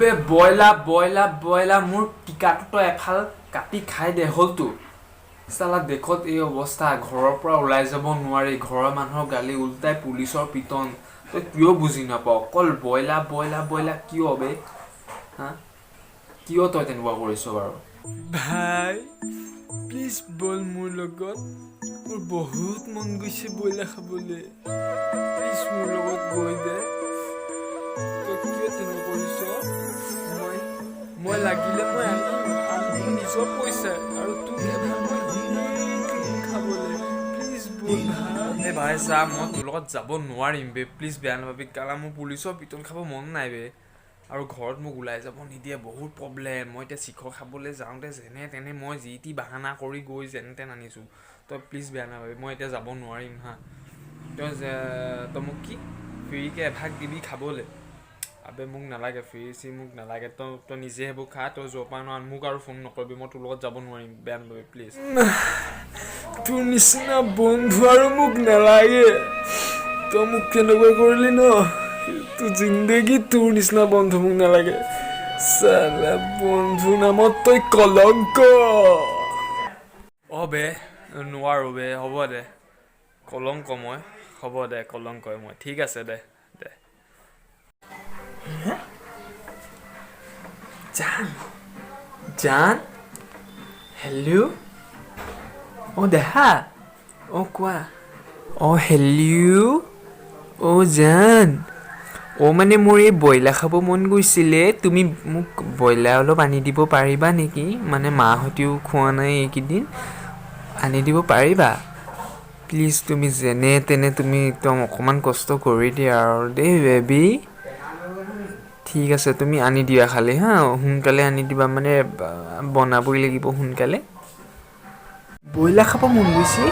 বে বয়লা মোৰ টিকাটো এফাল কাটি খাই দে হলতো সালা দেখত এই অৱস্থা ঘৰৰ পৰা ওলাই যাব নোৱাৰি ঘৰৰ মানুহৰ গালি উল্টাই পুলিচৰ পিটন তই কিয় বুজি নাপাও অকল বয়লা কিয় বে হা কিয় তই তেনেকুৱা কৰিছ বাৰু ভাই প্লিজ বল মোৰ লগত মোৰ বহুত মন গৈছে বইলা খাবলৈ প্লিজ মোৰ লগত গৈ দে তই কিয় তেনেকুৱা কৰিছ মই লাগিলে মই আনিম নিজৰ পইচা আৰু তোক খাবলৈ প্লিজ বল ভাই ভাই চা মই তোৰ লগত যাব নোৱাৰিম বে প্লিজ বেয়া নাপাবি কাৰণ মোৰ পুলিচৰ পিটন খাব মন নাই বে আৰু ঘৰত মোক ওলাই যাব নিদিয়ে বহুত প্ৰব্লেম মই এতিয়া চিখৰ খাবলৈ যাওঁতে যেনে তেনে মই যি টি বাহানা কৰি গৈ যেনে তেনে আনিছোঁ তই প্লিজ বেয়া নাপাবি মই এতিয়া যাব নোৱাৰিম হা তই মোক কি ফ্ৰীকৈ এভাগ দিবি খাবলৈ আবে মোক নালাগে ফ্ৰী মোক নালাগে তই নিজে সেইবোৰ খা তই য'ৰ পৰা নোৱাৰ মোক আৰু ফোন নকৰিবি মই তোৰ লগত যাব নোৱাৰিম বেয়া নাপাবি প্লিজ তোৰ নিচিনা বন্ধু আৰু মোক নালাগে তই মোক কেনেকুৱা কৰিলি ন তোৰ জিন্দগী তোৰ নিচিনা বন্ধু মোক নালাগে চালা বন্ধু নামত তই কলংক বে নোৱাৰো বে হ'ব দে কলংক মই হ'ব দে কলংকই মই ঠিক আছে দে জান হেল্ল' দেহা কোৱা হেল্ল' জান মানে মোৰ এই ব্ৰইলাৰ খাব মন গৈছিলে তুমি মোক ব্ৰইলাৰ অলপ আনি দিব পাৰিবা নেকি মানে মাহঁতেও খোৱা নাই এইকেইদিন আনি দিব পাৰিবা প্লিজ তুমি যেনে তেনে তুমি একদম অকণমান কষ্ট কৰি দিয়া আৰু দেই বেবী ঠিক আছে তুমি আনি দিয়া খালি হা সোনকালে আনি দিবা মানে বনাবই লাগিব সোনকালে ব্ৰইলাৰ খাব মন গৈছে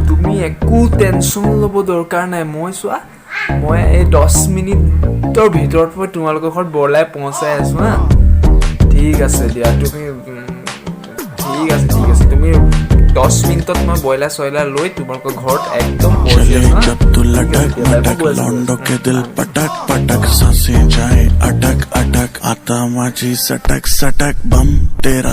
তুমি একো টেনশ্যন ল'ব দৰকাৰ নাই মই এই 10 মিনিটৰ ভিতৰত মই তোমালোকৰ ঘৰত ব্ৰইলাৰ পਹੁঁচাই আছোঁ হা ঠিক আছে দিয়া তুমি ঠিক আছে তুমি 10 মিনিটত মই ব্ৰইলাৰ চয়লাৰ লৈ তোমালোকৰ ঘৰত একদম পहुঁচি আছোঁ जब तू लटक मटक लौंडों के दिल पटक पटक सांसें जाए अटक अटक आता माझी सटक सटक बम तेरा